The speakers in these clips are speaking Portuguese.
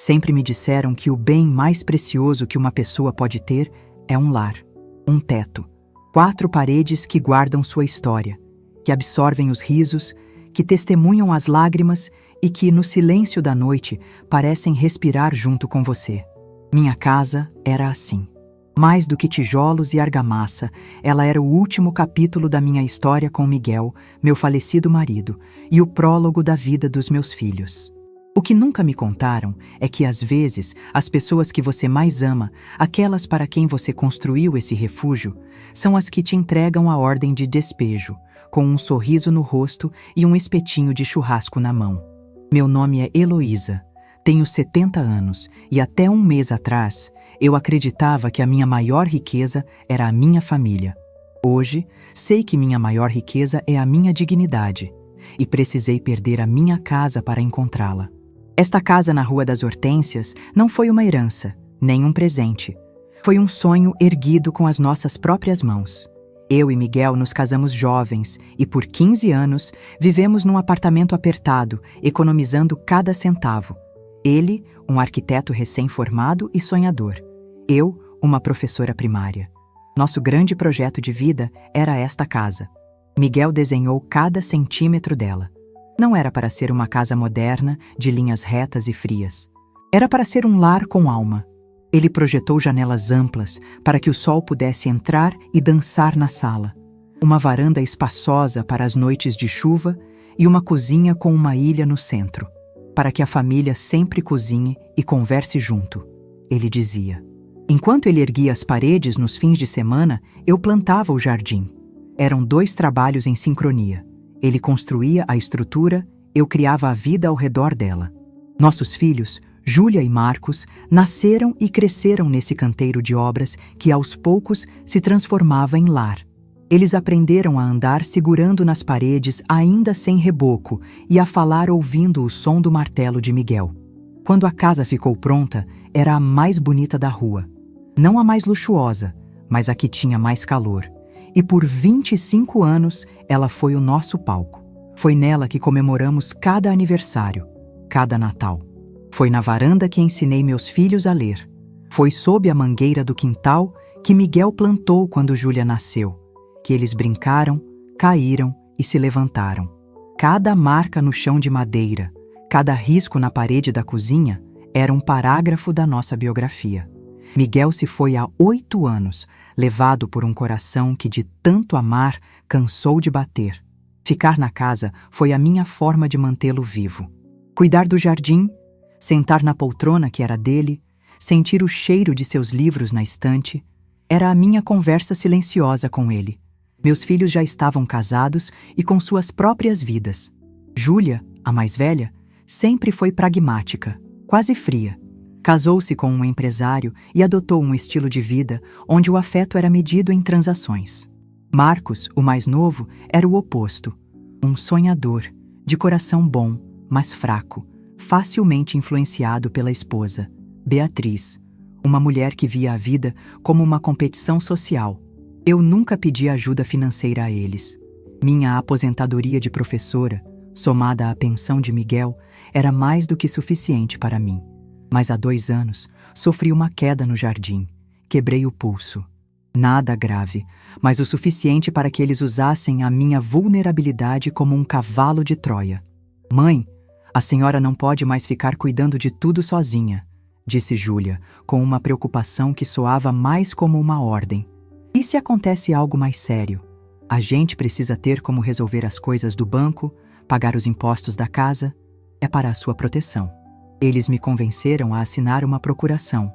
Sempre me disseram que o bem mais precioso que uma pessoa pode ter é um lar, um teto, 4 paredes que guardam sua história, que absorvem os risos, que testemunham as lágrimas e que, no silêncio da noite, parecem respirar junto com você. Minha casa era assim. Mais do que tijolos e argamassa, ela era o último capítulo da minha história com Miguel, meu falecido marido, e o prólogo da vida dos meus filhos. O que nunca me contaram é que, às vezes, as pessoas que você mais ama, aquelas para quem você construiu esse refúgio, são as que te entregam a ordem de despejo, com um sorriso no rosto e um espetinho de churrasco na mão. Meu nome é Heloísa, tenho 70 anos e até um mês atrás eu acreditava que a minha maior riqueza era a minha família. Hoje, sei que minha maior riqueza é a minha dignidade e precisei perder a minha casa para encontrá-la. Esta casa na Rua das Hortênsias não foi uma herança, nem um presente. Foi um sonho erguido com as nossas próprias mãos. Eu e Miguel nos casamos jovens e, por 15 anos, vivemos num apartamento apertado, economizando cada centavo. Ele, um arquiteto recém-formado e sonhador. Eu, uma professora primária. Nosso grande projeto de vida era esta casa. Miguel desenhou cada centímetro dela. Não era para ser uma casa moderna, de linhas retas e frias. Era para ser um lar com alma. Ele projetou janelas amplas para que o sol pudesse entrar e dançar na sala. Uma varanda espaçosa para as noites de chuva e uma cozinha com uma ilha no centro, para que a família sempre cozinhe e converse junto, ele dizia. Enquanto ele erguia as paredes nos fins de semana, eu plantava o jardim. Eram 2 trabalhos em sincronia. Ele construía a estrutura, eu criava a vida ao redor dela. Nossos filhos, Júlia e Marcos, nasceram e cresceram nesse canteiro de obras que aos poucos se transformava em lar. Eles aprenderam a andar segurando nas paredes ainda sem reboco e a falar ouvindo o som do martelo de Miguel. Quando a casa ficou pronta, era a mais bonita da rua. Não a mais luxuosa, mas a que tinha mais calor. E por 25 anos, ela foi o nosso palco. Foi nela que comemoramos cada aniversário, cada Natal. Foi na varanda que ensinei meus filhos a ler. Foi sob a mangueira do quintal que Miguel plantou quando Júlia nasceu, que eles brincaram, caíram e se levantaram. Cada marca no chão de madeira, cada risco na parede da cozinha era um parágrafo da nossa biografia. Miguel se foi há 8 anos, levado por um coração que de tanto amar cansou de bater. Ficar na casa foi a minha forma de mantê-lo vivo. Cuidar do jardim, sentar na poltrona que era dele, sentir o cheiro de seus livros na estante, era a minha conversa silenciosa com ele. Meus filhos já estavam casados e com suas próprias vidas. Júlia, a mais velha, sempre foi pragmática, quase fria. Casou-se com um empresário e adotou um estilo de vida onde o afeto era medido em transações. Marcos, o mais novo, era o oposto. Um sonhador, de coração bom, mas fraco, facilmente influenciado pela esposa, Beatriz, uma mulher que via a vida como uma competição social. Eu nunca pedi ajuda financeira a eles. Minha aposentadoria de professora, somada à pensão de Miguel, era mais do que suficiente para mim. Mas há 2 anos, sofri uma queda no jardim. Quebrei o pulso. Nada grave, mas o suficiente para que eles usassem a minha vulnerabilidade como um cavalo de Troia. Mãe, a senhora não pode mais ficar cuidando de tudo sozinha, disse Júlia, com uma preocupação que soava mais como uma ordem. E se acontece algo mais sério? A gente precisa ter como resolver as coisas do banco, pagar os impostos da casa. É para a sua proteção. Eles me convenceram a assinar uma procuração.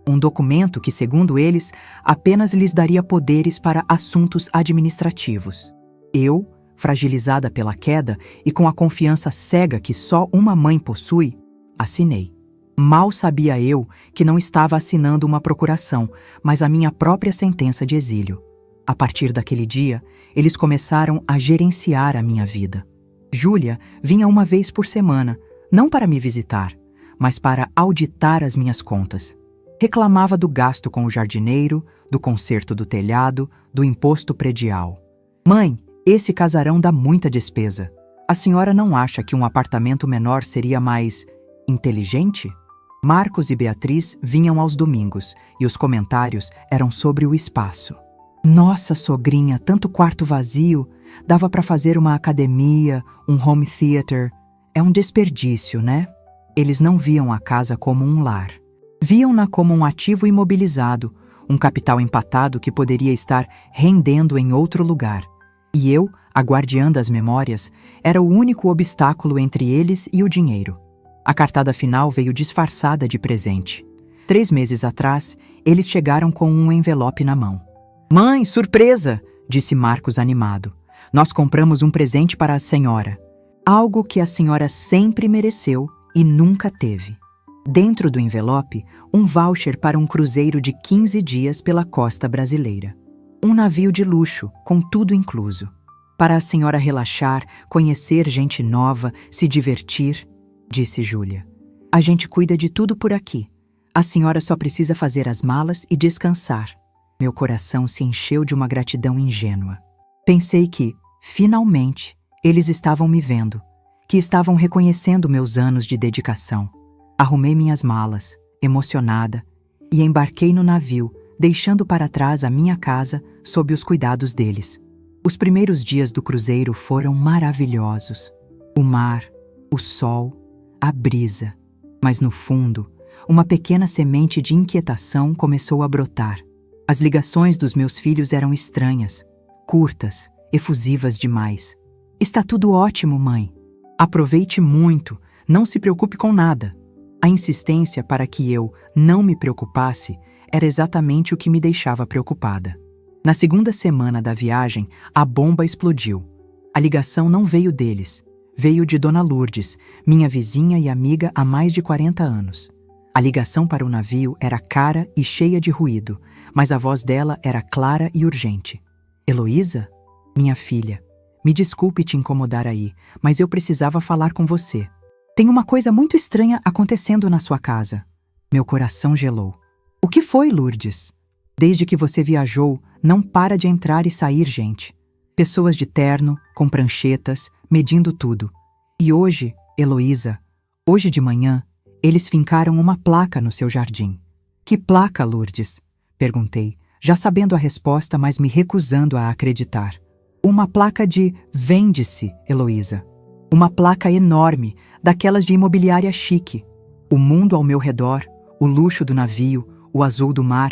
Um documento que, segundo eles, apenas lhes daria poderes para assuntos administrativos. Eu, fragilizada pela queda e com a confiança cega que só uma mãe possui, assinei. Mal sabia eu que não estava assinando uma procuração, mas a minha própria sentença de exílio. A partir daquele dia, eles começaram a gerenciar a minha vida. Júlia vinha uma vez por semana, não para me visitar, mas para auditar as minhas contas. Reclamava do gasto com o jardineiro, do conserto do telhado, do imposto predial. Mãe, esse casarão dá muita despesa. A senhora não acha que um apartamento menor seria mais inteligente? Marcos e Beatriz vinham aos domingos e os comentários eram sobre o espaço. Nossa, sogrinha, tanto quarto vazio, dava para fazer uma academia, um home theater. É um desperdício, né? Eles não viam a casa como um lar. Viam-na como um ativo imobilizado, um capital empatado que poderia estar rendendo em outro lugar. E eu, a guardiã das memórias, era o único obstáculo entre eles e o dinheiro. A cartada final veio disfarçada de presente. 3 meses atrás, eles chegaram com um envelope na mão. "Mãe, surpresa!" disse Marcos animado. "Nós compramos um presente para a senhora. Algo que a senhora sempre mereceu e nunca teve." Dentro do envelope, um voucher para um cruzeiro de 15 dias pela costa brasileira. Um navio de luxo, com tudo incluso. Para a senhora relaxar, conhecer gente nova, se divertir, disse Júlia. "A gente cuida de tudo por aqui. A senhora só precisa fazer as malas e descansar." Meu coração se encheu de uma gratidão ingênua. Pensei que, finalmente, eles estavam me vendo, que estavam reconhecendo meus anos de dedicação. Arrumei minhas malas, emocionada, e embarquei no navio, deixando para trás a minha casa sob os cuidados deles. Os primeiros dias do cruzeiro foram maravilhosos. O mar, o sol, a brisa. Mas no fundo, uma pequena semente de inquietação começou a brotar. As ligações dos meus filhos eram estranhas, curtas, efusivas demais. "Está tudo ótimo, mãe. Aproveite muito, não se preocupe com nada." A insistência para que eu não me preocupasse era exatamente o que me deixava preocupada. Na segunda semana da viagem, a bomba explodiu. A ligação não veio deles, veio de Dona Lourdes, minha vizinha e amiga há mais de 40 anos. A ligação para o navio era cara e cheia de ruído, mas a voz dela era clara e urgente. "Heloísa? Minha filha, me desculpe te incomodar aí, mas eu precisava falar com você. Tem uma coisa muito estranha acontecendo na sua casa." Meu coração gelou. "O que foi, Lourdes?" "Desde que você viajou, não para de entrar e sair gente. Pessoas de terno, com pranchetas, medindo tudo. E hoje, Heloísa, hoje de manhã, eles fincaram uma placa no seu jardim." "Que placa, Lourdes?" perguntei, já sabendo a resposta, mas me recusando a acreditar. "Uma placa de vende-se, Heloísa. Uma placa enorme, daquelas de imobiliária chique. O mundo ao meu redor, o luxo do navio, o azul do mar,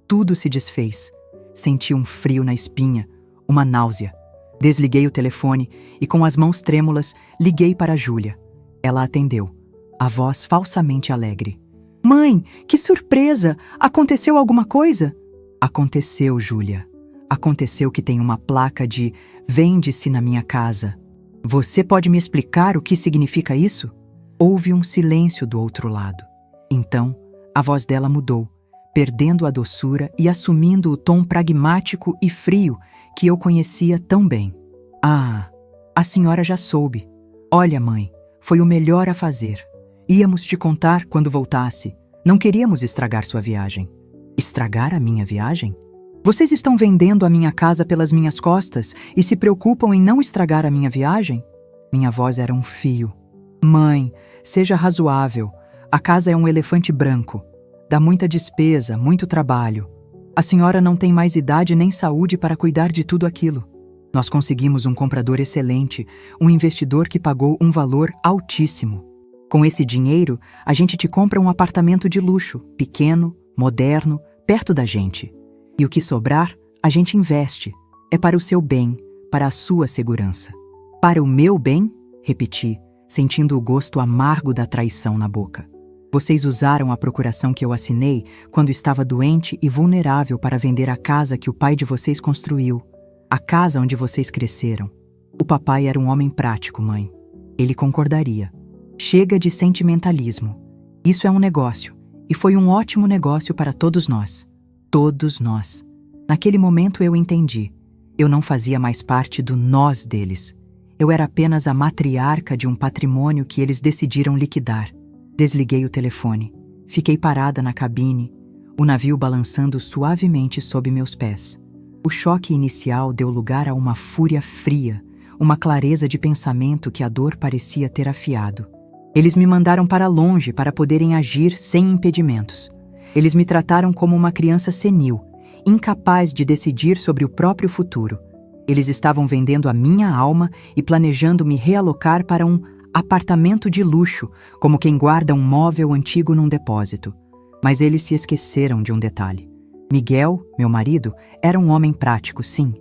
tudo se desfez. Senti um frio na espinha, uma náusea. Desliguei o telefone e, com as mãos trêmulas, liguei para Júlia. Ela atendeu, a voz falsamente alegre. "Mãe, que surpresa! Aconteceu alguma coisa?" "Aconteceu, Júlia. Aconteceu que tem uma placa de vende-se na minha casa." "Você pode me explicar o que significa isso?" Houve um silêncio do outro lado. Então, a voz dela mudou, perdendo a doçura e assumindo o tom pragmático e frio que eu conhecia tão bem. "Ah, a senhora já soube. Olha, mãe, foi o melhor a fazer. Íamos te contar quando voltasse. Não queríamos estragar sua viagem." "Estragar a minha viagem? Vocês estão vendendo a minha casa pelas minhas costas e se preocupam em não estragar a minha viagem?" Minha voz era um fio. "Mãe, seja razoável. A casa é um elefante branco. Dá muita despesa, muito trabalho. A senhora não tem mais idade nem saúde para cuidar de tudo aquilo. Nós conseguimos um comprador excelente, um investidor que pagou um valor altíssimo. Com esse dinheiro, a gente te compra um apartamento de luxo, pequeno, moderno, perto da gente. E o que sobrar, a gente investe. É para o seu bem, para a sua segurança." "Para o meu bem?" repeti, sentindo o gosto amargo da traição na boca. "Vocês usaram a procuração que eu assinei quando estava doente e vulnerável para vender a casa que o pai de vocês construiu. A casa onde vocês cresceram. O papai era um homem prático, mãe. Ele concordaria. Chega de sentimentalismo. Isso é um negócio, e foi um ótimo negócio para todos nós. Todos nós." Naquele momento eu entendi. Eu não fazia mais parte do nós deles. Eu era apenas a matriarca de um patrimônio que eles decidiram liquidar. Desliguei o telefone. Fiquei parada na cabine, o navio balançando suavemente sob meus pés. O choque inicial deu lugar a uma fúria fria, uma clareza de pensamento que a dor parecia ter afiado. Eles me mandaram para longe para poderem agir sem impedimentos. Eles me trataram como uma criança senil, incapaz de decidir sobre o próprio futuro. Eles estavam vendendo a minha alma e planejando me realocar para um apartamento de luxo, como quem guarda um móvel antigo num depósito. Mas eles se esqueceram de um detalhe. Miguel, meu marido, era um homem prático, sim.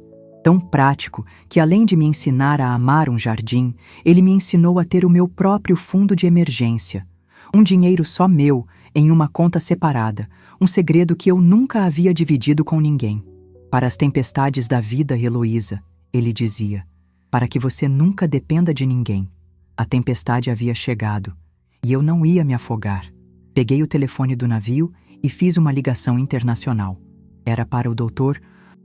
Tão prático que, além de me ensinar a amar um jardim, ele me ensinou a ter o meu próprio fundo de emergência. Um dinheiro só meu, em uma conta separada, um segredo que eu nunca havia dividido com ninguém. Para as tempestades da vida, Heloísa, ele dizia, para que você nunca dependa de ninguém. A tempestade havia chegado, e eu não ia me afogar. Peguei o telefone do navio e fiz uma ligação internacional. Era para o Dr.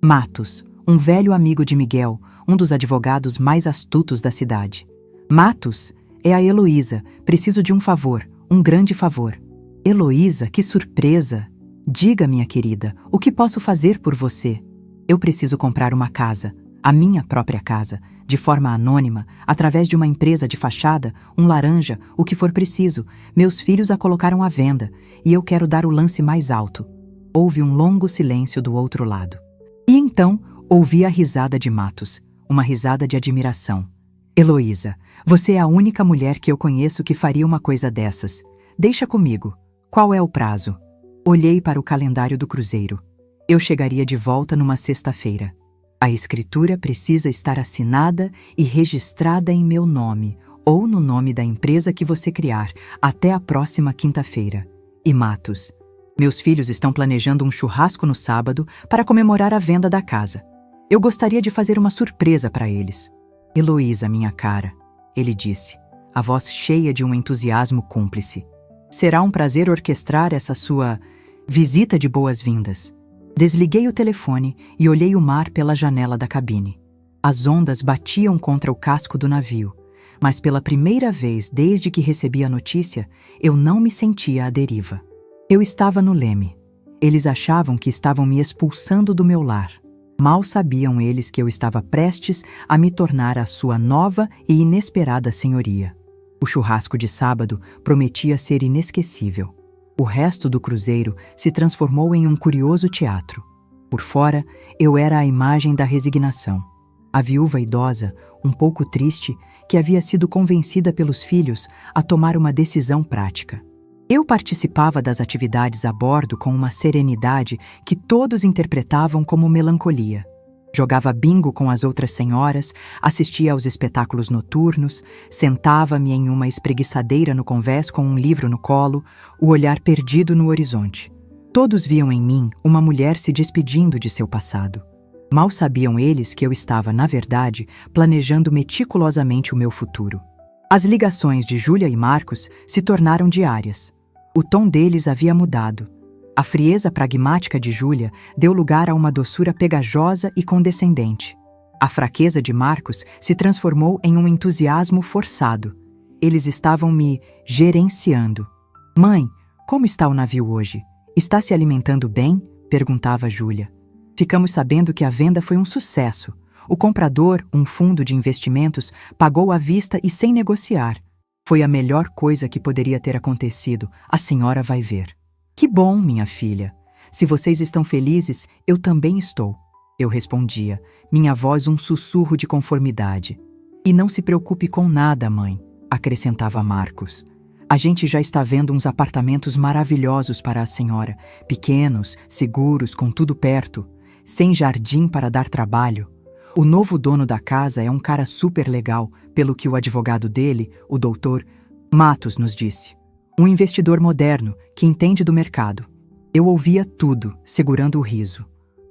Matos, um velho amigo de Miguel, um dos advogados mais astutos da cidade. Matos, é a Heloísa, preciso de um favor, um grande favor. Heloísa, que surpresa! Diga, minha querida, o que posso fazer por você? Eu preciso comprar uma casa, a minha própria casa, de forma anônima, através de uma empresa de fachada, um laranja, o que for preciso. Meus filhos a colocaram à venda, e eu quero dar o lance mais alto. Houve um longo silêncio do outro lado. E então, ouvi a risada de Matos, uma risada de admiração. Heloísa, você é a única mulher que eu conheço que faria uma coisa dessas. Deixa comigo. Qual é o prazo? Olhei para o calendário do cruzeiro. Eu chegaria de volta numa sexta-feira. A escritura precisa estar assinada e registrada em meu nome, ou no nome da empresa que você criar, até a próxima quinta-feira. E Matos, meus filhos estão planejando um churrasco no sábado para comemorar a venda da casa. Eu gostaria de fazer uma surpresa para eles. Heloísa, minha cara, ele disse, a voz cheia de um entusiasmo cúmplice. Será um prazer orquestrar essa sua visita de boas-vindas. Desliguei o telefone e olhei o mar pela janela da cabine. As ondas batiam contra o casco do navio, mas pela primeira vez desde que recebi a notícia, eu não me sentia à deriva. Eu estava no leme. Eles achavam que estavam me expulsando do meu lar. Mal sabiam eles que eu estava prestes a me tornar a sua nova e inesperada senhoria. O churrasco de sábado prometia ser inesquecível. O resto do cruzeiro se transformou em um curioso teatro. Por fora, eu era a imagem da resignação. A viúva idosa, um pouco triste, que havia sido convencida pelos filhos a tomar uma decisão prática. Eu participava das atividades a bordo com uma serenidade que todos interpretavam como melancolia. Jogava bingo com as outras senhoras, assistia aos espetáculos noturnos, sentava-me em uma espreguiçadeira no convés com um livro no colo, o olhar perdido no horizonte. Todos viam em mim uma mulher se despedindo de seu passado. Mal sabiam eles que eu estava, na verdade, planejando meticulosamente o meu futuro. As ligações de Júlia e Marcos se tornaram diárias. O tom deles havia mudado. A frieza pragmática de Júlia deu lugar a uma doçura pegajosa e condescendente. A fraqueza de Marcos se transformou em um entusiasmo forçado. Eles estavam me gerenciando. Mãe, como está o navio hoje? Está se alimentando bem? Perguntava Júlia. Ficamos sabendo que a venda foi um sucesso. O comprador, um fundo de investimentos, pagou à vista e sem negociar. Foi a melhor coisa que poderia ter acontecido. A senhora vai ver. Que bom, minha filha. Se vocês estão felizes, eu também estou. Eu respondia, minha voz um sussurro de conformidade. E não se preocupe com nada, mãe, acrescentava Marcos. A gente já está vendo uns apartamentos maravilhosos para a senhora, pequenos, seguros, com tudo perto, sem jardim para dar trabalho. O novo dono da casa é um cara super legal, pelo que o advogado dele, o Dr. Matos, nos disse. Um investidor moderno, que entende do mercado. Eu ouvia tudo, segurando o riso.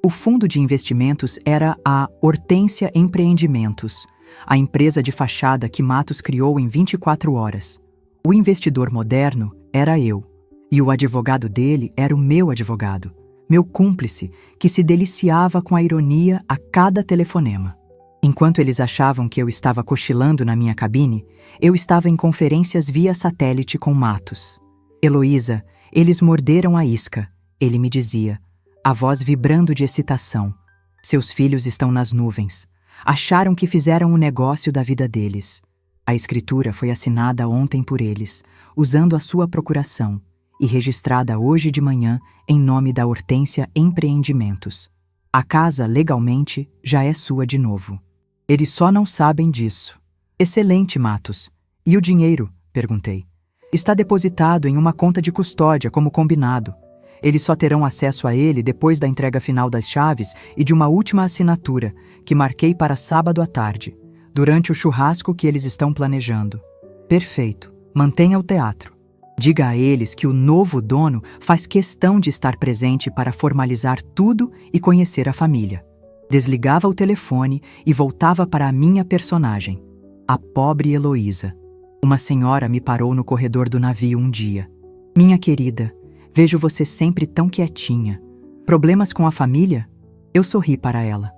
O fundo de investimentos era a Hortência Empreendimentos, a empresa de fachada que Matos criou em 24 horas. O investidor moderno era eu, e o advogado dele era o meu advogado, meu cúmplice, que se deliciava com a ironia a cada telefonema. Enquanto eles achavam que eu estava cochilando na minha cabine, eu estava em conferências via satélite com Matos. Heloísa, eles morderam a isca, ele me dizia, a voz vibrando de excitação. Seus filhos estão nas nuvens. Acharam que fizeram o negócio da vida deles. A escritura foi assinada ontem por eles. usando a sua procuração e registrada hoje de manhã em nome da Hortência Empreendimentos. A casa, legalmente, já é sua de novo. Eles só não sabem disso. Excelente, Matos. E o dinheiro? Perguntei. Está depositado em uma conta de custódia, como combinado. Eles só terão acesso a ele depois da entrega final das chaves e de uma última assinatura, que marquei para sábado à tarde, durante o churrasco que eles estão planejando. Perfeito. Mantenha o teatro. Diga a eles que o novo dono faz questão de estar presente para formalizar tudo e conhecer a família. Desligava o telefone e voltava para a minha personagem, a pobre Heloísa. Uma senhora me parou no corredor do navio um dia. Minha querida, vejo você sempre tão quietinha. Problemas com a família? Eu sorri para ela.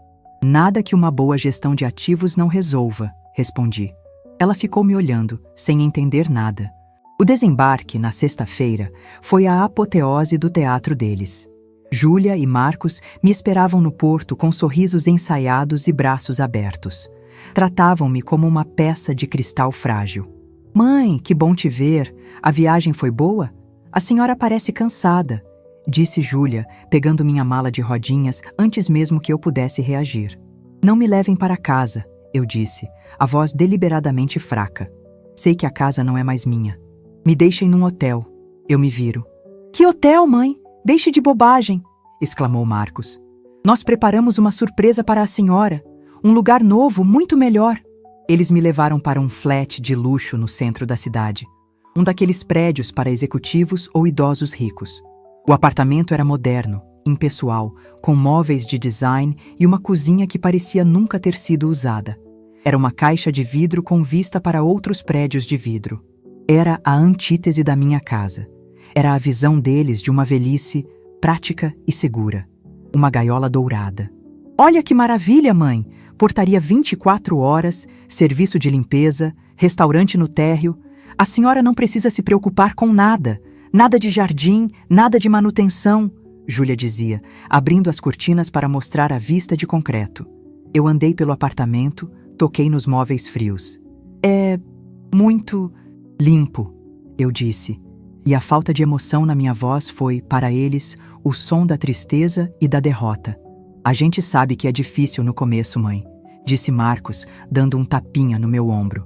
Nada que uma boa gestão de ativos não resolva, respondi. Ela ficou me olhando, sem entender nada. O desembarque, na sexta-feira, foi a apoteose do teatro deles. Júlia e Marcos me esperavam no porto com sorrisos ensaiados e braços abertos. Tratavam-me como uma peça de cristal frágil. Mãe, que bom te ver. A viagem foi boa? A senhora parece cansada, disse Júlia, pegando minha mala de rodinhas antes mesmo que eu pudesse reagir. Não me levem para casa, eu disse, a voz deliberadamente fraca. Sei que a casa não é mais minha. Me deixem num hotel. Eu me viro. Que hotel, mãe? Deixe de bobagem, exclamou Marcos. Nós preparamos uma surpresa para a senhora. Um lugar novo, muito melhor. Eles me levaram para um flat de luxo no centro da cidade. Um daqueles prédios para executivos ou idosos ricos. O apartamento era moderno, impessoal, com móveis de design e uma cozinha que parecia nunca ter sido usada. Era uma caixa de vidro com vista para outros prédios de vidro. Era a antítese da minha casa. Era a visão deles de uma velhice prática e segura. Uma gaiola dourada. Olha que maravilha, mãe! Portaria 24 horas, serviço de limpeza, restaurante no térreo. A senhora não precisa se preocupar com nada. Nada de jardim, nada de manutenção, Júlia dizia, abrindo as cortinas para mostrar a vista de concreto. Eu andei pelo apartamento, toquei nos móveis frios. É muito limpo, eu disse, e a falta de emoção na minha voz foi, para eles, o som da tristeza e da derrota. A gente sabe que é difícil no começo, mãe, disse Marcos, dando um tapinha no meu ombro.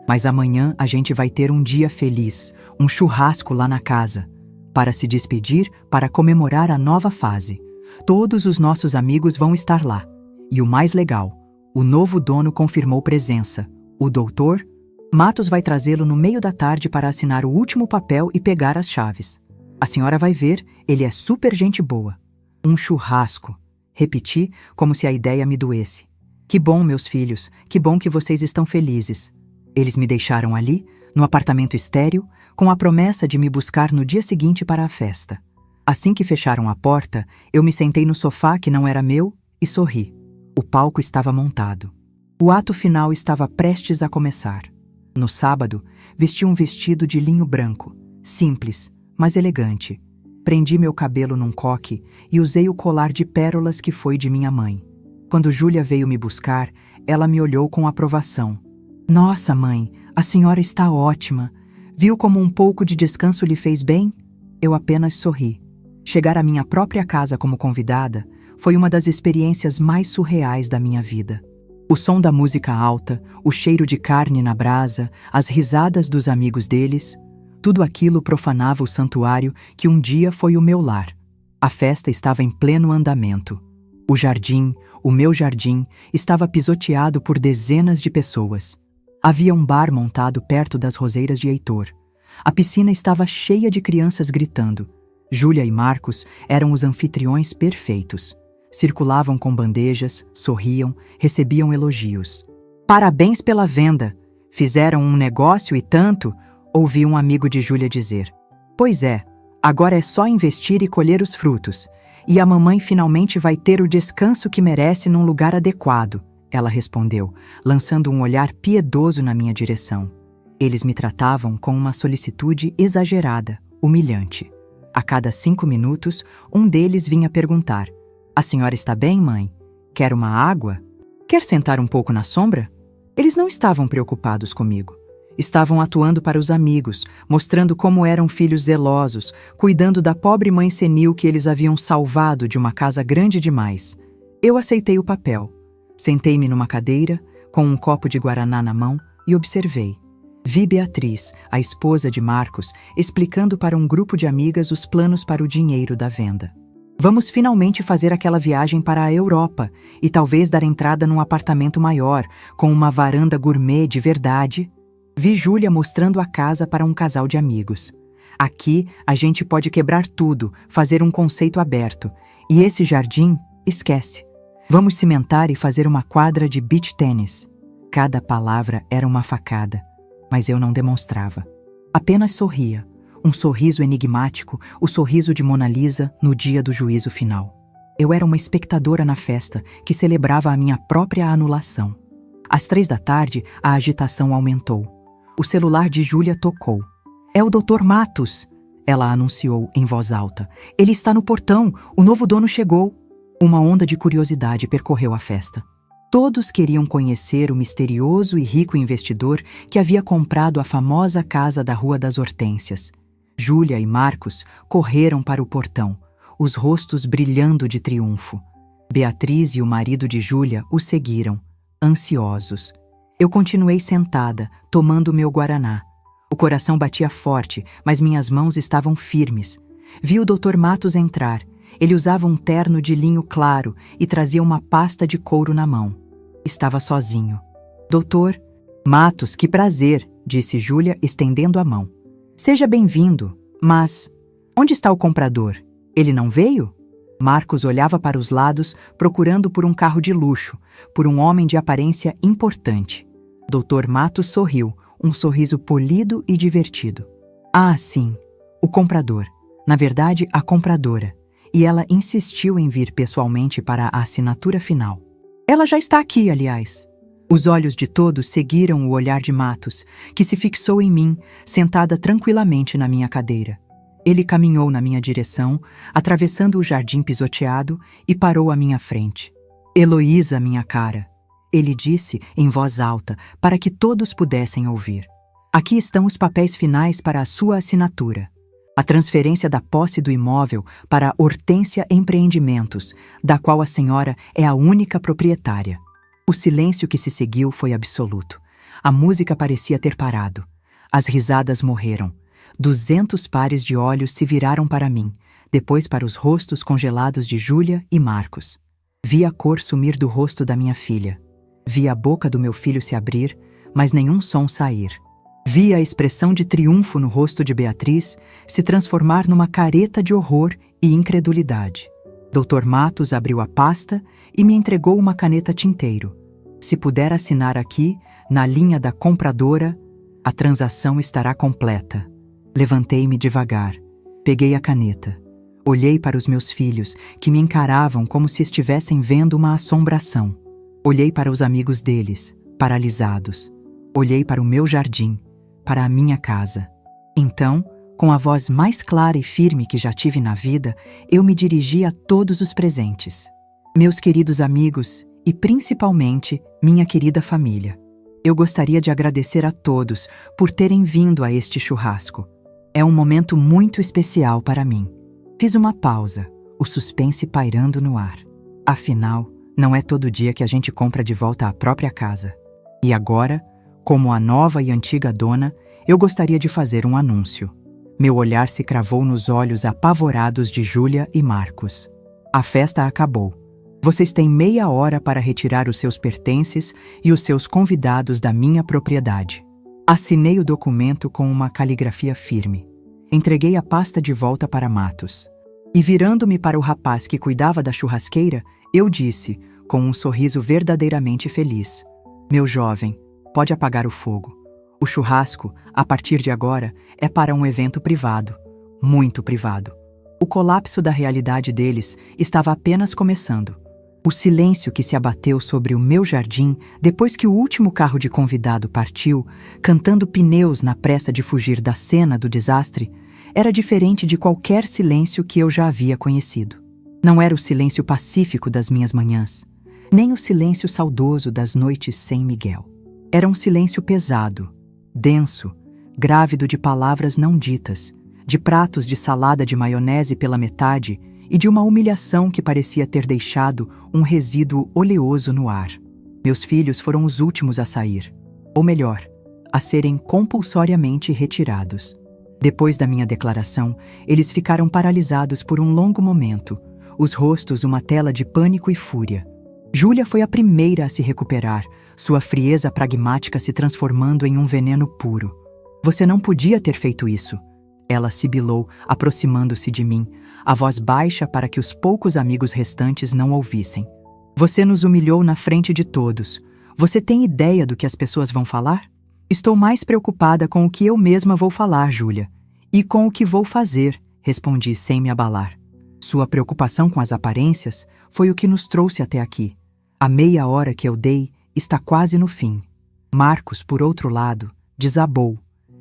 Mas amanhã a gente vai ter um dia feliz, um churrasco lá na casa, para se despedir, para comemorar a nova fase. Todos os nossos amigos vão estar lá. E o mais legal, o novo dono confirmou presença. O doutor Matos vai trazê-lo no meio da tarde para assinar o último papel e pegar as chaves. A senhora vai ver, ele é super gente boa. Um churrasco. Repeti, como se a ideia me doesse. Que bom, meus filhos, que bom que vocês estão felizes. Eles me deixaram ali, no apartamento estéril, com a promessa de me buscar no dia seguinte para a festa. Assim que fecharam a porta, eu me sentei no sofá que não era meu e sorri. O palco estava montado. O ato final estava prestes a começar. No sábado, vesti um vestido de linho branco, simples, mas elegante. Prendi meu cabelo num coque e usei o colar de pérolas que foi de minha mãe. Quando Júlia veio me buscar, ela me olhou com aprovação. Nossa, mãe, a senhora está ótima. Viu como um pouco de descanso lhe fez bem? Eu apenas sorri. Chegar à minha própria casa como convidada foi uma das experiências mais surreais da minha vida. O som da música alta, o cheiro de carne na brasa, as risadas dos amigos deles, tudo aquilo profanava o santuário que um dia foi o meu lar. A festa estava em pleno andamento. O jardim, o meu jardim, estava pisoteado por dezenas de pessoas. Havia um bar montado perto das roseiras de Heitor. A piscina estava cheia de crianças gritando. Júlia e Marcos eram os anfitriões perfeitos. Circulavam com bandejas, sorriam, recebiam elogios. Parabéns pela venda! Fizeram um negócio e tanto, ouvi um amigo de Júlia dizer. Pois é, agora é só investir e colher os frutos. E a mamãe finalmente vai ter o descanso que merece num lugar adequado, ela respondeu, lançando um olhar piedoso na minha direção. Eles me tratavam com uma solicitude exagerada, humilhante. A cada 5 minutos, um deles vinha perguntar: A senhora está bem, mãe? Quer uma água? Quer sentar um pouco na sombra? Eles não estavam preocupados comigo. Estavam atuando para os amigos, mostrando como eram filhos zelosos, cuidando da pobre mãe senil que eles haviam salvado de uma casa grande demais. Eu aceitei o papel. Sentei-me numa cadeira, com um copo de guaraná na mão, e observei. Vi Beatriz, a esposa de Marcos, explicando para um grupo de amigas os planos para o dinheiro da venda. Vamos finalmente fazer aquela viagem para a Europa e talvez dar entrada num apartamento maior, com uma varanda gourmet de verdade. Vi Júlia mostrando a casa para um casal de amigos. Aqui a gente pode quebrar tudo, fazer um conceito aberto. E esse jardim, esquece. Vamos cimentar e fazer uma quadra de beach tênis. Cada palavra era uma facada, mas eu não demonstrava. Apenas sorria. Um sorriso enigmático, o sorriso de Mona Lisa no dia do juízo final. Eu era uma espectadora na festa que celebrava a minha própria anulação. Às 3 da tarde, a agitação aumentou. O celular de Júlia tocou. É o Dr. Matos, ela anunciou em voz alta. Ele está no portão, o novo dono chegou. Uma onda de curiosidade percorreu a festa. Todos queriam conhecer o misterioso e rico investidor que havia comprado a famosa casa da Rua das Hortênsias. Júlia e Marcos correram para o portão, os rostos brilhando de triunfo. Beatriz e o marido de Júlia o seguiram, ansiosos. Eu continuei sentada, tomando meu guaraná. O coração batia forte, mas minhas mãos estavam firmes. Vi o Dr. Matos entrar. Ele usava um terno de linho claro e trazia uma pasta de couro na mão. Estava sozinho. Doutor Matos, que prazer, disse Júlia, estendendo a mão. Seja bem-vindo, mas onde está o comprador? Ele não veio? Marcos olhava para os lados, procurando por um carro de luxo, por um homem de aparência importante. Dr. Matos sorriu, um sorriso polido e divertido. Ah, sim, o comprador. Na verdade, a compradora. E ela insistiu em vir pessoalmente para a assinatura final. Ela já está aqui, aliás. Os olhos de todos seguiram o olhar de Matos, que se fixou em mim, sentada tranquilamente na minha cadeira. Ele caminhou na minha direção, atravessando o jardim pisoteado, e parou à minha frente. Heloísa, minha cara, ele disse em voz alta, para que todos pudessem ouvir. Aqui estão os papéis finais para a sua assinatura. A transferência da posse do imóvel para Hortência Empreendimentos, da qual a senhora é a única proprietária. O silêncio que se seguiu foi absoluto. A música parecia ter parado. As risadas morreram. 200 pares de olhos se viraram para mim, depois para os rostos congelados de Júlia e Marcos. Vi a cor sumir do rosto da minha filha. Vi a boca do meu filho se abrir, mas nenhum som sair. Vi a expressão de triunfo no rosto de Beatriz se transformar numa careta de horror e incredulidade. Dr. Matos abriu a pasta e me entregou uma caneta tinteiro. Se puder assinar aqui, na linha da compradora, a transação estará completa. Levantei-me devagar. Peguei a caneta. Olhei para os meus filhos, que me encaravam como se estivessem vendo uma assombração. Olhei para os amigos deles, paralisados. Olhei para o meu jardim, para a minha casa. Então, com a voz mais clara e firme que já tive na vida, eu me dirigi a todos os presentes. Meus queridos amigos e, principalmente, minha querida família. Eu gostaria de agradecer a todos por terem vindo a este churrasco. É um momento muito especial para mim. Fiz uma pausa, o suspense pairando no ar. Afinal, não é todo dia que a gente compra de volta a própria casa. E agora, como a nova e antiga dona, eu gostaria de fazer um anúncio. Meu olhar se cravou nos olhos apavorados de Júlia e Marcos. A festa acabou. Vocês têm meia hora para retirar os seus pertences e os seus convidados da minha propriedade. Assinei o documento com uma caligrafia firme. Entreguei a pasta de volta para Matos. E virando-me para o rapaz que cuidava da churrasqueira, eu disse, com um sorriso verdadeiramente feliz: Meu jovem, pode apagar o fogo. O churrasco, a partir de agora, é para um evento privado, muito privado. O colapso da realidade deles estava apenas começando. O silêncio que se abateu sobre o meu jardim depois que o último carro de convidado partiu, cantando pneus na pressa de fugir da cena do desastre, era diferente de qualquer silêncio que eu já havia conhecido. Não era o silêncio pacífico das minhas manhãs, nem o silêncio saudoso das noites sem Miguel. Era um silêncio pesado, denso, grávido de palavras não ditas, de pratos de salada de maionese pela metade e de uma humilhação que parecia ter deixado um resíduo oleoso no ar. Meus filhos foram os últimos a sair, ou melhor, a serem compulsoriamente retirados. Depois da minha declaração, eles ficaram paralisados por um longo momento, os rostos uma tela de pânico e fúria. Júlia foi a primeira a se recuperar, sua frieza pragmática se transformando em um veneno puro. Você não podia ter feito isso. Ela sibilou, aproximando-se de mim, a voz baixa para que os poucos amigos restantes não ouvissem. Você nos humilhou na frente de todos. Você tem ideia do que as pessoas vão falar? Estou mais preocupada com o que eu mesma vou falar, Júlia. E com o que vou fazer, respondi sem me abalar. Sua preocupação com as aparências foi o que nos trouxe até aqui. A meia hora que eu dei está quase no fim. Marcos, por outro lado, desabou.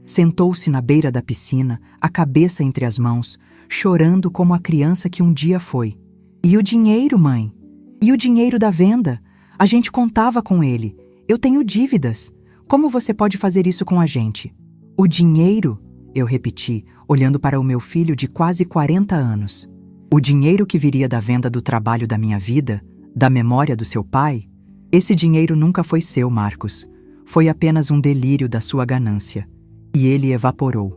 Sentou-se na beira da piscina, a cabeça entre as mãos, chorando como a criança que um dia foi. E o dinheiro, mãe? E o dinheiro da venda? A gente contava com ele. Eu tenho dívidas. Como você pode fazer isso com a gente? O dinheiro? Eu repeti, olhando para o meu filho de quase 40 anos. O dinheiro que viria da venda do trabalho da minha vida, da memória do seu pai? Esse dinheiro nunca foi seu, Marcos. Foi apenas um delírio da sua ganância. E ele evaporou.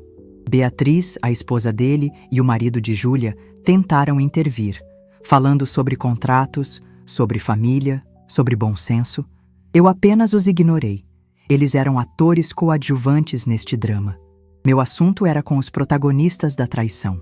Beatriz, a esposa dele, e o marido de Júlia tentaram intervir, falando sobre contratos, sobre família, sobre bom senso. Eu apenas os ignorei. Eles eram atores coadjuvantes neste drama. Meu assunto era com os protagonistas da traição.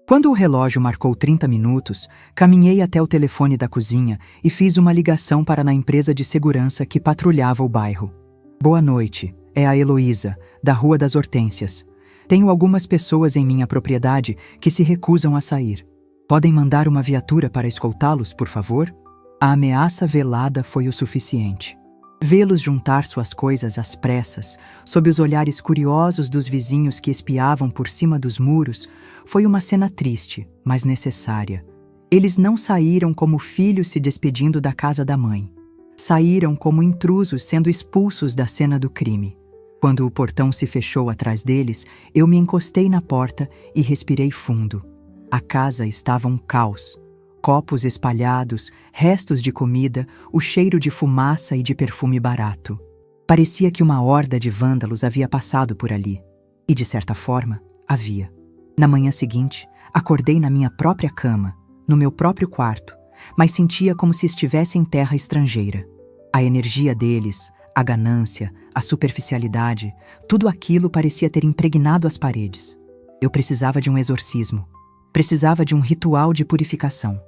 Quando o relógio marcou 30 minutos, caminhei até o telefone da cozinha e fiz uma ligação para na empresa de segurança que patrulhava o bairro. Boa noite, é a Heloísa, da Rua das Hortênsias. Tenho algumas pessoas em minha propriedade que se recusam a sair. Podem mandar uma viatura para escoltá-los, por favor? A ameaça velada foi o suficiente. Vê-los juntar suas coisas às pressas, sob os olhares curiosos dos vizinhos que espiavam por cima dos muros, foi uma cena triste, mas necessária. Eles não saíram como filhos se despedindo da casa da mãe. Saíram como intrusos sendo expulsos da cena do crime. Quando o portão se fechou atrás deles, eu me encostei na porta e respirei fundo. A casa estava um caos. Copos espalhados, restos de comida, o cheiro de fumaça e de perfume barato. Parecia que uma horda de vândalos havia passado por ali. E, de certa forma, havia. Na manhã seguinte, acordei na minha própria cama, no meu próprio quarto, mas sentia como se estivesse em terra estrangeira. A energia deles, a ganância, a superficialidade, tudo aquilo parecia ter impregnado as paredes. Eu precisava de um exorcismo. Precisava de um ritual de purificação.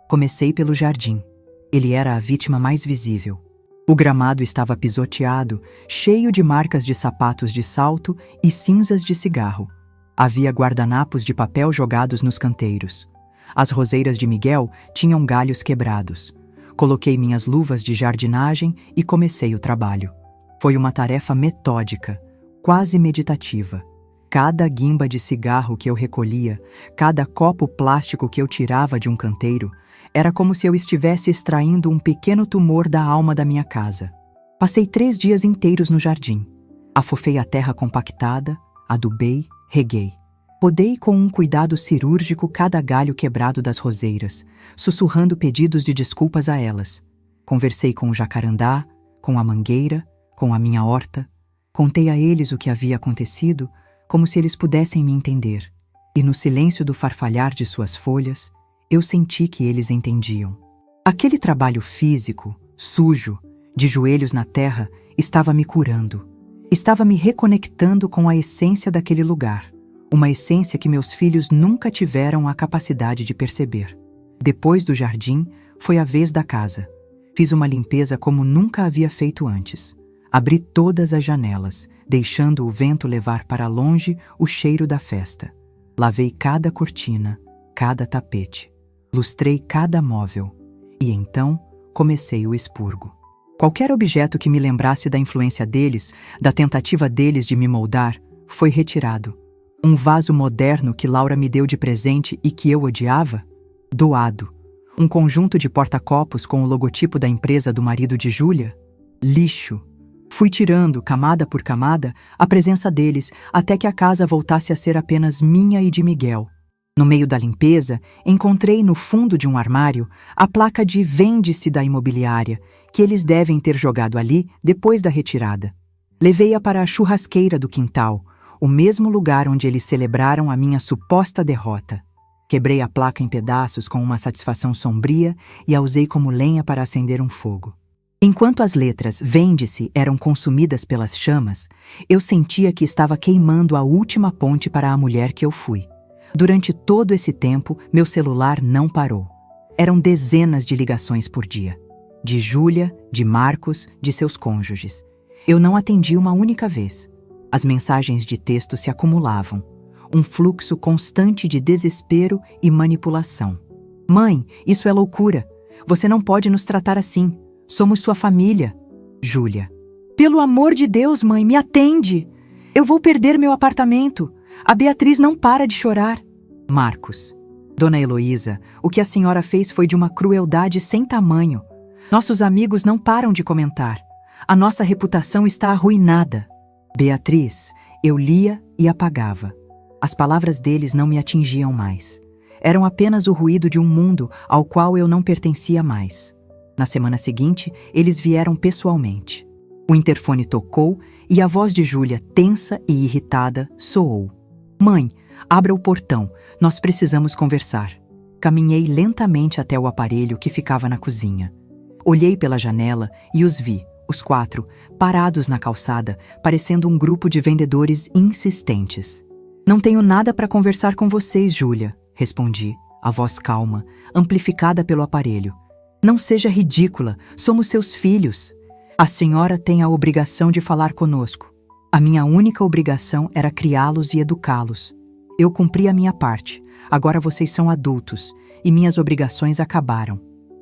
Comecei pelo jardim. Ele era a vítima mais visível. O gramado estava pisoteado, cheio de marcas de sapatos de salto e cinzas de cigarro. Havia guardanapos de papel jogados nos canteiros. As roseiras de Miguel tinham galhos quebrados. Coloquei minhas luvas de jardinagem e comecei o trabalho. Foi uma tarefa metódica, quase meditativa. Cada guimba de cigarro que eu recolhia, cada copo plástico que eu tirava de um canteiro, era como se eu estivesse extraindo um pequeno tumor da alma da minha casa. Passei 3 dias inteiros no jardim. Afofei a terra compactada, adubei, reguei. Podei com um cuidado cirúrgico cada galho quebrado das roseiras, sussurrando pedidos de desculpas a elas. Conversei com o jacarandá, com a mangueira, com a minha horta. Contei a eles o que havia acontecido, como se eles pudessem me entender. E no silêncio do farfalhar de suas folhas, eu senti que eles entendiam. Aquele trabalho físico, sujo, de joelhos na terra, estava me curando. Estava me reconectando com a essência daquele lugar. Uma essência que meus filhos nunca tiveram a capacidade de perceber. Depois do jardim, foi a vez da casa. Fiz uma limpeza como nunca havia feito antes. Abri todas as janelas, deixando o vento levar para longe o cheiro da festa. Lavei cada cortina, cada tapete. Lustrei cada móvel. E então, comecei o expurgo. Qualquer objeto que me lembrasse da influência deles, da tentativa deles de me moldar, foi retirado. Um vaso moderno que Laura me deu de presente e que eu odiava? Doado. Um conjunto de porta-copos com o logotipo da empresa do marido de Júlia? Lixo. Fui tirando, camada por camada, a presença deles, até que a casa voltasse a ser apenas minha e de Miguel. No meio da limpeza, encontrei no fundo de um armário a placa de "Vende-se" da imobiliária, que eles devem ter jogado ali depois da retirada. Levei-a para a churrasqueira do quintal, o mesmo lugar onde eles celebraram a minha suposta derrota. Quebrei a placa em pedaços com uma satisfação sombria e a usei como lenha para acender um fogo. Enquanto as letras "Vende-se" eram consumidas pelas chamas, eu sentia que estava queimando a última ponte para a mulher que eu fui. Durante todo esse tempo, meu celular não parou. Eram dezenas de ligações por dia. De Júlia, de Marcos, de seus cônjuges. Eu não atendi uma única vez. As mensagens de texto se acumulavam. Um fluxo constante de desespero e manipulação. "Mãe, isso é loucura. Você não pode nos tratar assim. Somos sua família." Júlia. "Pelo amor de Deus, mãe, me atende. Eu vou perder meu apartamento. A Beatriz não para de chorar." Marcos. "Dona Heloísa, o que a senhora fez foi de uma crueldade sem tamanho. Nossos amigos não param de comentar. A nossa reputação está arruinada." Beatriz. Eu lia e apagava. As palavras deles não me atingiam mais. Eram apenas o ruído de um mundo ao qual eu não pertencia mais. Na semana seguinte, eles vieram pessoalmente. O interfone tocou e a voz de Júlia, tensa e irritada, soou. "Mãe, abra o portão. Nós precisamos conversar." Caminhei lentamente até o aparelho que ficava na cozinha. Olhei pela janela e os vi, os quatro, parados na calçada, parecendo um grupo de vendedores insistentes. "Não tenho nada para conversar com vocês, Júlia", respondi, a voz calma, amplificada pelo aparelho. "Não seja ridícula, somos seus filhos. A senhora tem a obrigação de falar conosco. A minha única obrigação era criá-los e educá-los. Eu cumpri a minha parte, agora vocês são adultos, e minhas obrigações acabaram.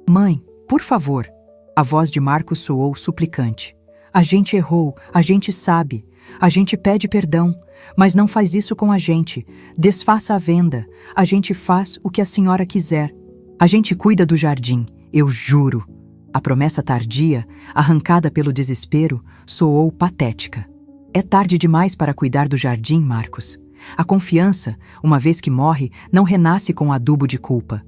Mãe, por favor." A voz de Marcos soou suplicante. "A gente errou, a gente sabe, a gente pede perdão, mas não faz isso com a gente. Desfaça a venda, a gente faz o que a senhora quiser. A gente cuida do jardim, eu juro." A promessa tardia, arrancada pelo desespero, soou patética. "É tarde demais para cuidar do jardim, Marcos. A confiança, uma vez que morre, não renasce com adubo de culpa.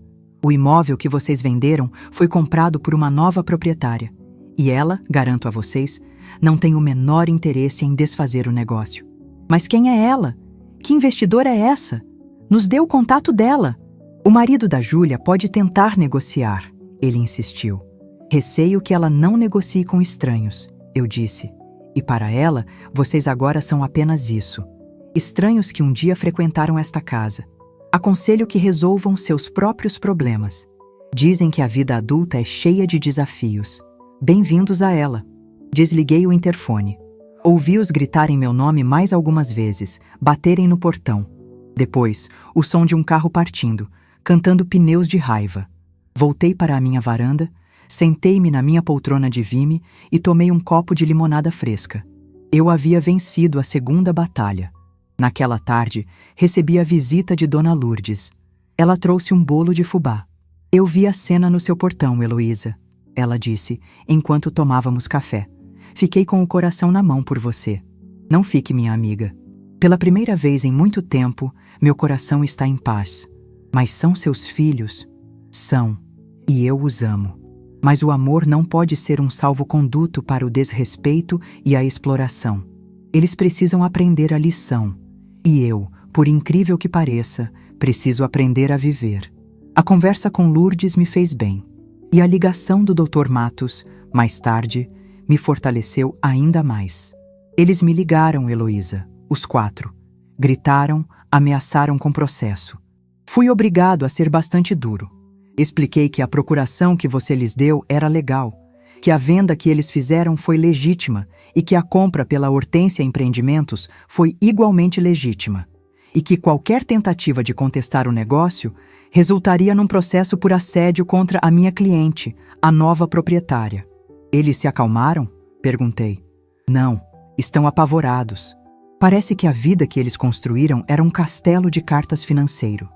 O imóvel que vocês venderam foi comprado por uma nova proprietária. E ela, garanto a vocês, não tem o menor interesse em desfazer o negócio. Mas quem é ela? Que investidora é essa? Nos dê o contato dela." "O marido da Júlia pode tentar negociar", ele insistiu. "Receio que ela não negocie com estranhos", eu disse. "E para ela, vocês agora são apenas isso. Estranhos que um dia frequentaram esta casa. Aconselho que resolvam seus próprios problemas. Dizem que a vida adulta é cheia de desafios. Bem-vindos a ela." Desliguei o interfone. Ouvi-os gritarem meu nome mais algumas vezes, baterem no portão. Depois, o som de um carro partindo, cantando pneus de raiva. Voltei para a minha varanda, sentei-me na minha poltrona de vime e tomei um copo de limonada fresca. Eu havia vencido a segunda batalha. Naquela tarde, recebi a visita de Dona Lourdes. Ela trouxe um bolo de fubá. "Eu vi a cena no seu portão, Heloísa", ela disse, enquanto tomávamos café. "Fiquei com o coração na mão por você. Não fique, minha amiga. Pela primeira vez em muito tempo, meu coração está em paz. Mas são seus filhos? São. E eu os amo. Mas o amor não pode ser um salvo-conduto para o desrespeito e a exploração. Eles precisam aprender a lição. E eu, por incrível que pareça, preciso aprender a viver." A conversa com Lourdes me fez bem. E a ligação do Dr. Matos, mais tarde, me fortaleceu ainda mais. Eles me ligaram, Heloísa, os quatro. Gritaram, ameaçaram com processo. Fui obrigado a ser bastante duro. Expliquei que a procuração que você lhes deu era legal, que a venda que eles fizeram foi legítima e que a compra pela Hortência Empreendimentos foi igualmente legítima, e que qualquer tentativa de contestar o negócio resultaria num processo por assédio contra a minha cliente, a nova proprietária. Eles se acalmaram? Perguntei. Não, estão apavorados. Parece que a vida que eles construíram era um castelo de cartas financeiro.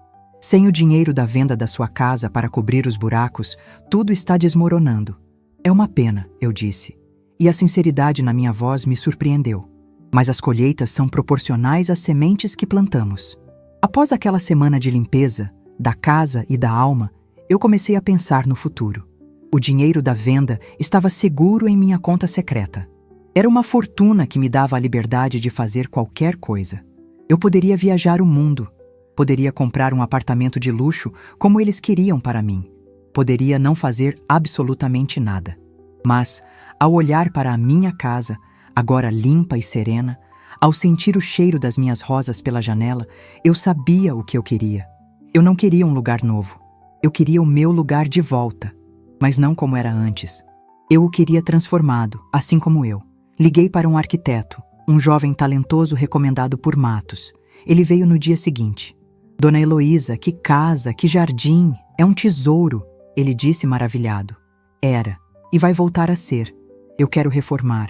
Sem o dinheiro da venda da sua casa para cobrir os buracos, tudo está desmoronando. É uma pena, eu disse. e a sinceridade na minha voz me surpreendeu. Mas as colheitas são proporcionais às sementes que plantamos. Após aquela semana de limpeza, da casa e da alma, eu comecei a pensar no futuro. O dinheiro da venda estava seguro em minha conta secreta. Era uma fortuna que me dava a liberdade de fazer qualquer coisa. Eu poderia viajar o mundo. Poderia comprar um apartamento de luxo como eles queriam para mim. Poderia não fazer absolutamente nada. Mas, ao olhar para a minha casa, agora limpa e serena, ao sentir o cheiro das minhas rosas pela janela, eu sabia o que eu queria. Eu não queria um lugar novo. Eu queria o meu lugar de volta, mas não como era antes. Eu o queria transformado, assim como eu. Liguei para um arquiteto, um jovem talentoso recomendado por Matos. Ele veio no dia seguinte. Dona Heloísa, que casa, que jardim, é um tesouro, ele disse maravilhado. Era, e vai voltar a ser. Eu quero reformar,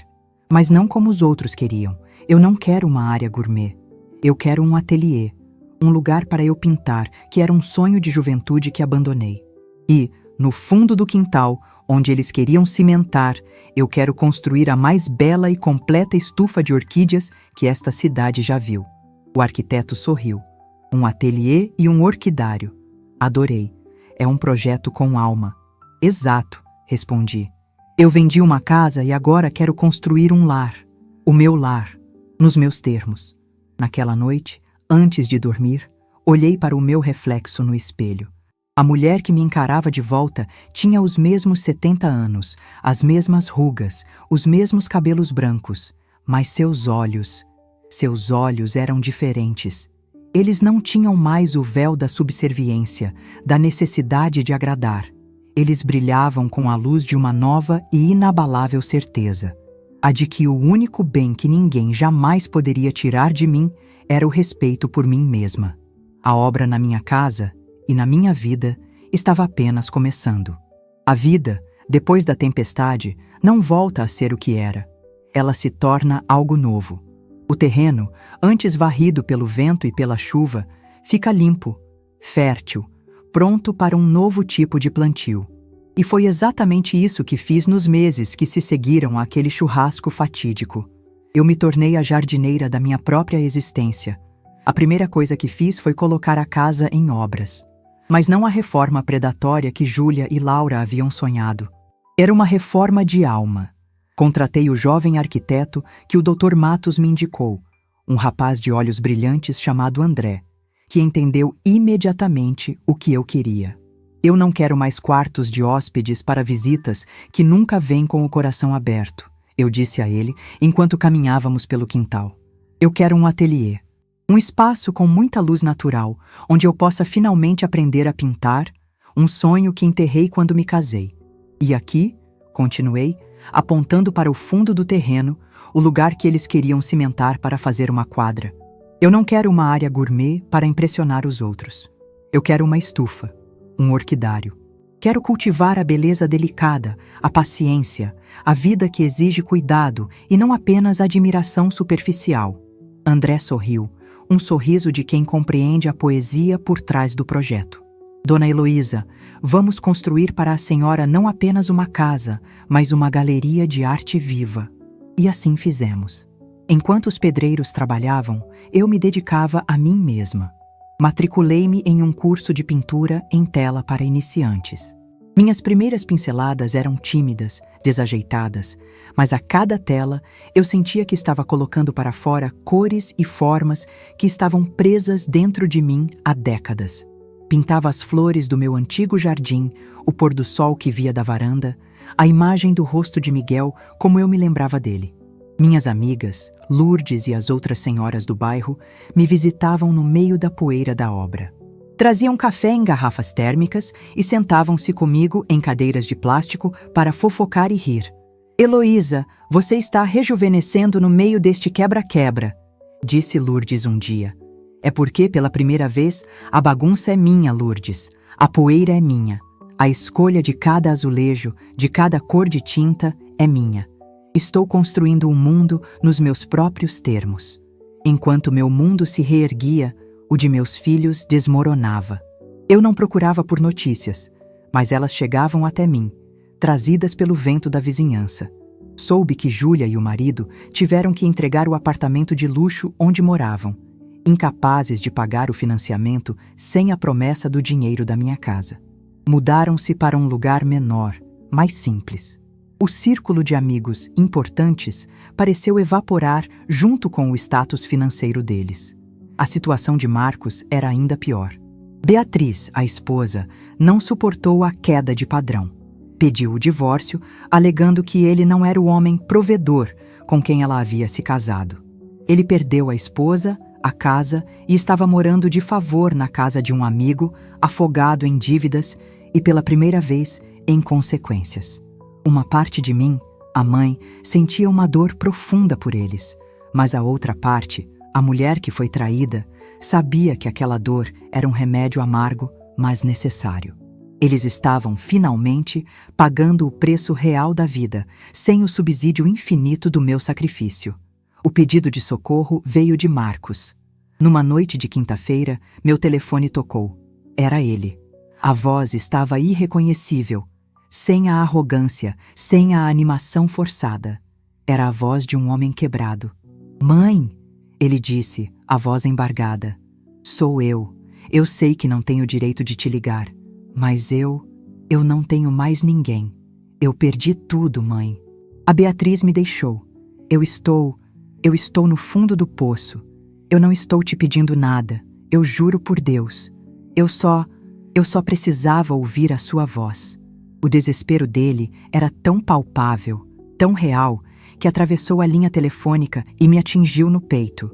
mas não como os outros queriam. Eu não quero uma área gourmet. Eu quero um ateliê, um lugar para eu pintar, que era um sonho de juventude que abandonei. E, no fundo do quintal, onde eles queriam cimentar, eu quero construir a mais bela e completa estufa de orquídeas que esta cidade já viu. O arquiteto sorriu. Um ateliê e um orquidário. Adorei. É um projeto com alma. Exato, respondi. Eu vendi uma casa e agora quero construir um lar. O meu lar, nos meus termos. Naquela noite, antes de dormir, olhei para o meu reflexo no espelho. A mulher que me encarava de volta tinha os mesmos 70 anos, as mesmas rugas, os mesmos cabelos brancos, mas seus olhos eram diferentes. Eles não tinham mais o véu da subserviência, da necessidade de agradar. Eles brilhavam com a luz de uma nova e inabalável certeza, a de que o único bem que ninguém jamais poderia tirar de mim era o respeito por mim mesma. A obra na minha casa e na minha vida estava apenas começando. A vida, depois da tempestade, não volta a ser o que era. Ela se torna algo novo. O terreno, antes varrido pelo vento e pela chuva, fica limpo, fértil, pronto para um novo tipo de plantio. E foi exatamente isso que fiz nos meses que se seguiram àquele churrasco fatídico. Eu me tornei a jardineira da minha própria existência. A primeira coisa que fiz foi colocar a casa em obras. Mas não a reforma predatória que Júlia e Laura haviam sonhado. Era uma reforma de alma. Contratei o jovem arquiteto que o Dr. Matos me indicou, um rapaz de olhos brilhantes chamado André, que entendeu imediatamente o que eu queria. Eu não quero mais quartos de hóspedes para visitas que nunca vêm com o coração aberto, eu disse a ele enquanto caminhávamos pelo quintal. Eu quero um ateliê, um espaço com muita luz natural, onde eu possa finalmente aprender a pintar, um sonho que enterrei quando me casei. E aqui, continuei, apontando para o fundo do terreno, o lugar que eles queriam cimentar para fazer uma quadra. Eu não quero uma área gourmet para impressionar os outros. Eu quero uma estufa, um orquidário. Quero cultivar a beleza delicada, a paciência, a vida que exige cuidado e não apenas admiração superficial. André sorriu, um sorriso de quem compreende a poesia por trás do projeto. Dona Heloísa, vamos construir para a senhora não apenas uma casa, mas uma galeria de arte viva. E assim fizemos. Enquanto os pedreiros trabalhavam, eu me dedicava a mim mesma. Matriculei-me em um curso de pintura em tela para iniciantes. Minhas primeiras pinceladas eram tímidas, desajeitadas, mas a cada tela eu sentia que estava colocando para fora cores e formas que estavam presas dentro de mim há décadas. Pintava as flores do meu antigo jardim, o pôr do sol que via da varanda, a imagem do rosto de Miguel como eu me lembrava dele. Minhas amigas, Lourdes e as outras senhoras do bairro, me visitavam no meio da poeira da obra. Traziam café em garrafas térmicas e sentavam-se comigo em cadeiras de plástico para fofocar e rir. Heloísa, você está rejuvenescendo no meio deste quebra-quebra, disse Lourdes um dia. É porque, pela primeira vez, a bagunça é minha, Lourdes. A poeira é minha. A escolha de cada azulejo, de cada cor de tinta, é minha. Estou construindo um mundo nos meus próprios termos. Enquanto meu mundo se reerguia, o de meus filhos desmoronava. Eu não procurava por notícias, mas elas chegavam até mim, trazidas pelo vento da vizinhança. Soube que Júlia e o marido tiveram que entregar o apartamento de luxo onde moravam, incapazes de pagar o financiamento sem a promessa do dinheiro da minha casa. Mudaram-se para um lugar menor, mais simples. O círculo de amigos importantes pareceu evaporar junto com o status financeiro deles. A situação de Marcos era ainda pior. Beatriz, a esposa, não suportou a queda de padrão. Pediu o divórcio, alegando que ele não era o homem provedor com quem ela havia se casado. Ele perdeu a esposa, a casa e estava morando de favor na casa de um amigo, afogado em dívidas e, pela primeira vez, em consequências. Uma parte de mim, a mãe, sentia uma dor profunda por eles, mas a outra parte, a mulher que foi traída, sabia que aquela dor era um remédio amargo, mas necessário. Eles estavam, finalmente, pagando o preço real da vida, sem o subsídio infinito do meu sacrifício. O pedido de socorro veio de Marcos. Numa noite de quinta-feira, meu telefone tocou. Era ele. A voz estava irreconhecível, sem a arrogância, sem a animação forçada. Era a voz de um homem quebrado. "Mãe!" ele disse, a voz embargada. "Sou eu. Eu sei que não tenho direito de te ligar. Mas eu não tenho mais ninguém. Eu perdi tudo, mãe. A Beatriz me deixou. Eu estou no fundo do poço. Eu não estou te pedindo nada. Eu juro por Deus. Eu só precisava ouvir a sua voz." O desespero dele era tão palpável, tão real, que atravessou a linha telefônica e me atingiu no peito.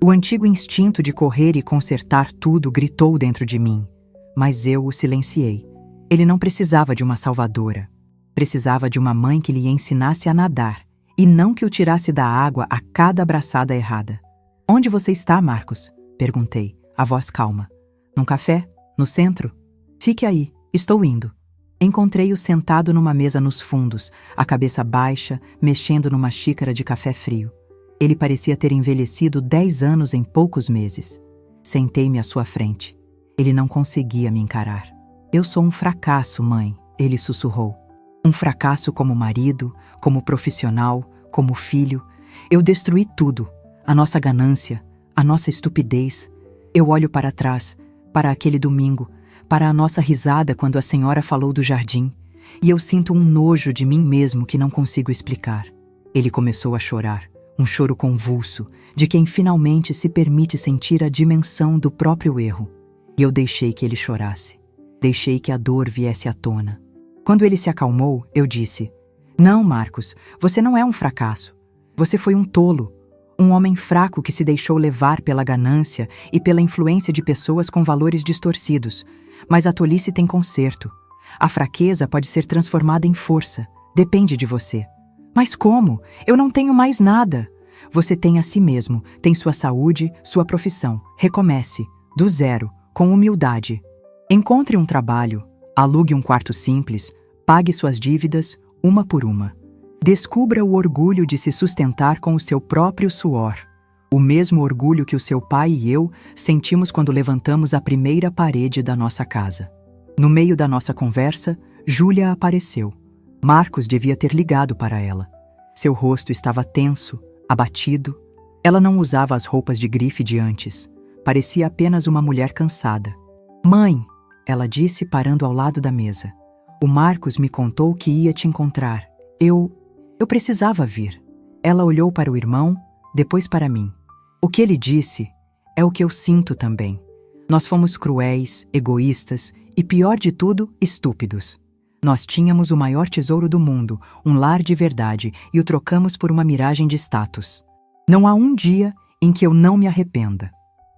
O antigo instinto de correr e consertar tudo gritou dentro de mim. Mas eu o silenciei. Ele não precisava de uma salvadora. Precisava de uma mãe que lhe ensinasse a nadar e não que o tirasse da água a cada abraçada errada. "Onde você está, Marcos?" perguntei, a voz calma. "Num café? No centro?" "Fique aí, estou indo." Encontrei-o sentado numa mesa nos fundos, a cabeça baixa, mexendo numa xícara de café frio. Ele parecia ter envelhecido 10 anos em poucos meses. Sentei-me à sua frente. Ele não conseguia me encarar. "Eu sou um fracasso, mãe", ele sussurrou. "Um fracasso como marido, como profissional, como filho. Eu destruí tudo. A nossa ganância, a nossa estupidez. Eu olho para trás, para aquele domingo, para a nossa risada quando a senhora falou do jardim, e eu sinto um nojo de mim mesmo que não consigo explicar." Ele começou a chorar, um choro convulso, de quem finalmente se permite sentir a dimensão do próprio erro. E eu deixei que ele chorasse. Deixei que a dor viesse à tona. Quando ele se acalmou, eu disse: "Não, Marcos, você não é um fracasso. Você foi um tolo. Um homem fraco que se deixou levar pela ganância e pela influência de pessoas com valores distorcidos. Mas a tolice tem conserto. A fraqueza pode ser transformada em força. Depende de você." "Mas como? Eu não tenho mais nada." "Você tem a si mesmo, tem sua saúde, sua profissão. Recomece, do zero, com humildade. Encontre um trabalho, alugue um quarto simples, pague suas dívidas, uma por uma. Descubra o orgulho de se sustentar com o seu próprio suor. O mesmo orgulho que o seu pai e eu sentimos quando levantamos a primeira parede da nossa casa." No meio da nossa conversa, Júlia apareceu. Marcos devia ter ligado para ela. Seu rosto estava tenso, abatido. Ela não usava as roupas de grife de antes. Parecia apenas uma mulher cansada. "Mãe", ela disse parando ao lado da mesa. "O Marcos me contou que ia te encontrar. Eu precisava vir." Ela olhou para o irmão, depois para mim. "O que ele disse é o que eu sinto também. Nós fomos cruéis, egoístas e, pior de tudo, estúpidos. Nós tínhamos o maior tesouro do mundo, um lar de verdade, e o trocamos por uma miragem de status. Não há um dia em que eu não me arrependa.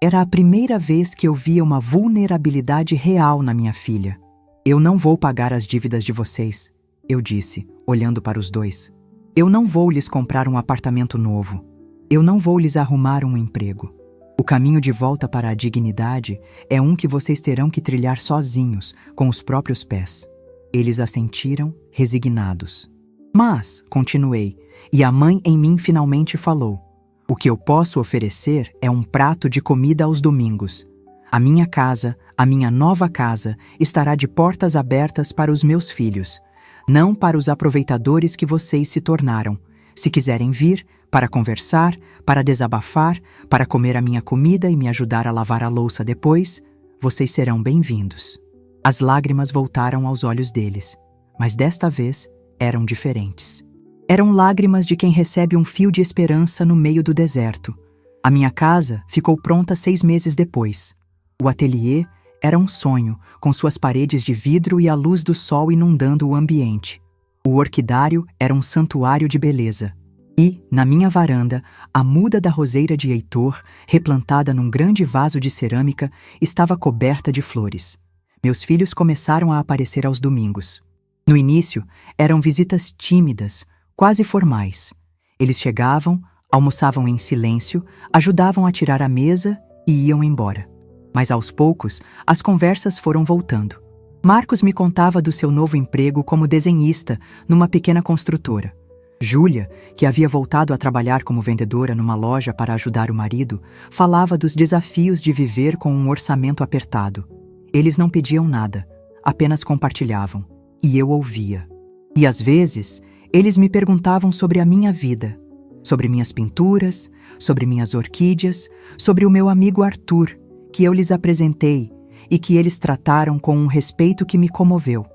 Era a primeira vez que eu via uma vulnerabilidade real na minha filha. Eu não vou pagar as dívidas de vocês, eu disse, olhando para os dois. Eu não vou lhes comprar um apartamento novo. Eu não vou lhes arrumar um emprego. O caminho de volta para a dignidade é um que vocês terão que trilhar sozinhos, com os próprios pés. Eles assentiram, resignados. Mas, continuei, e a mãe em mim finalmente falou. O que eu posso oferecer é um prato de comida aos domingos. A minha casa, a minha nova casa, estará de portas abertas para os meus filhos, não para os aproveitadores que vocês se tornaram, Se quiserem vir, para conversar, para desabafar, para comer a minha comida e me ajudar a lavar a louça depois, vocês serão bem-vindos. As lágrimas voltaram aos olhos deles, mas desta vez eram diferentes. Eram lágrimas de quem recebe um fio de esperança no meio do deserto. A minha casa ficou pronta 6 meses depois. O ateliê era um sonho, com suas paredes de vidro e a luz do sol inundando o ambiente. O orquidário era um santuário de beleza. E, na minha varanda, a muda da roseira de Heitor, replantada num grande vaso de cerâmica, estava coberta de flores. Meus filhos começaram a aparecer aos domingos. No início, eram visitas tímidas, quase formais. Eles chegavam, almoçavam em silêncio, ajudavam a tirar a mesa e iam embora. Mas aos poucos, as conversas foram voltando. Marcos me contava do seu novo emprego como desenhista numa pequena construtora. Júlia, que havia voltado a trabalhar como vendedora numa loja para ajudar o marido, falava dos desafios de viver com um orçamento apertado. Eles não pediam nada, apenas compartilhavam, e eu ouvia. E às vezes, eles me perguntavam sobre a minha vida, sobre minhas pinturas, sobre minhas orquídeas, sobre o meu amigo Arthur, que eu lhes apresentei e que eles trataram com um respeito que me comoveu.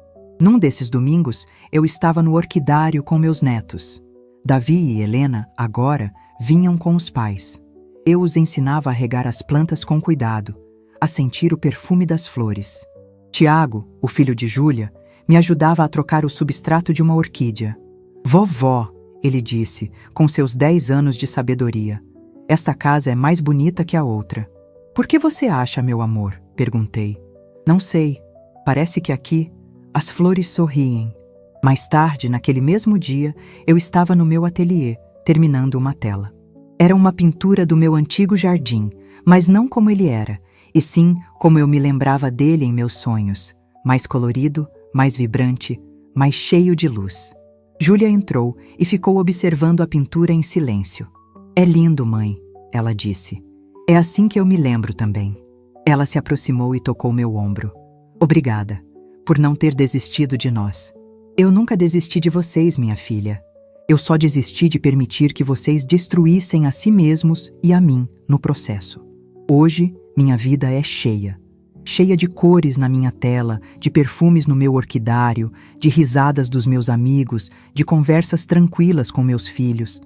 Num desses domingos, eu estava no orquidário com meus netos. Davi e Helena, agora, vinham com os pais. Eu os ensinava a regar as plantas com cuidado, a sentir o perfume das flores. Tiago, o filho de Júlia, me ajudava a trocar o substrato de uma orquídea. Vovó, ele disse, com seus 10 anos de sabedoria, esta casa é mais bonita que a outra. Por que você acha, meu amor? Perguntei. Não sei. Parece que aqui as flores sorriem. Mais tarde, naquele mesmo dia, eu estava no meu ateliê, terminando uma tela. Era uma pintura do meu antigo jardim, mas não como ele era, e sim como eu me lembrava dele em meus sonhos. Mais colorido, mais vibrante, mais cheio de luz. Júlia entrou e ficou observando a pintura em silêncio. É lindo, mãe, ela disse. É assim que eu me lembro também. Ela se aproximou e tocou meu ombro. Obrigada, por não ter desistido de nós. Eu nunca desisti de vocês, minha filha. Eu só desisti de permitir que vocês destruíssem a si mesmos e a mim no processo. Hoje, minha vida é cheia. Cheia de cores na minha tela, de perfumes no meu orquidário, de risadas dos meus amigos, de conversas tranquilas com meus filhos.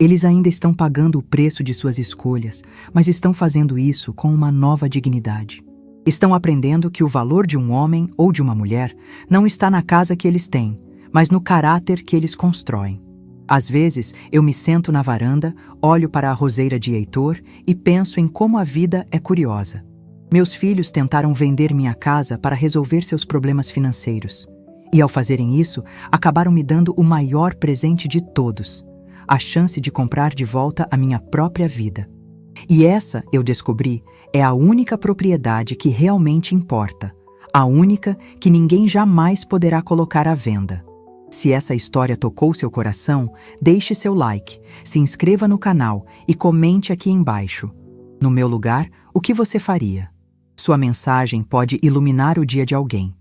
Eles ainda estão pagando o preço de suas escolhas, mas estão fazendo isso com uma nova dignidade. Estão aprendendo que o valor de um homem ou de uma mulher não está na casa que eles têm, mas no caráter que eles constroem. Às vezes, eu me sento na varanda, olho para a roseira de Heitor e penso em como a vida é curiosa. Meus filhos tentaram vender minha casa para resolver seus problemas financeiros. E ao fazerem isso, acabaram me dando o maior presente de todos: a chance de comprar de volta a minha própria vida. E essa, eu descobri, é a única propriedade que realmente importa, a única que ninguém jamais poderá colocar à venda. Se essa história tocou seu coração, deixe seu like, se inscreva no canal e comente aqui embaixo. No meu lugar, o que você faria? Sua mensagem pode iluminar o dia de alguém.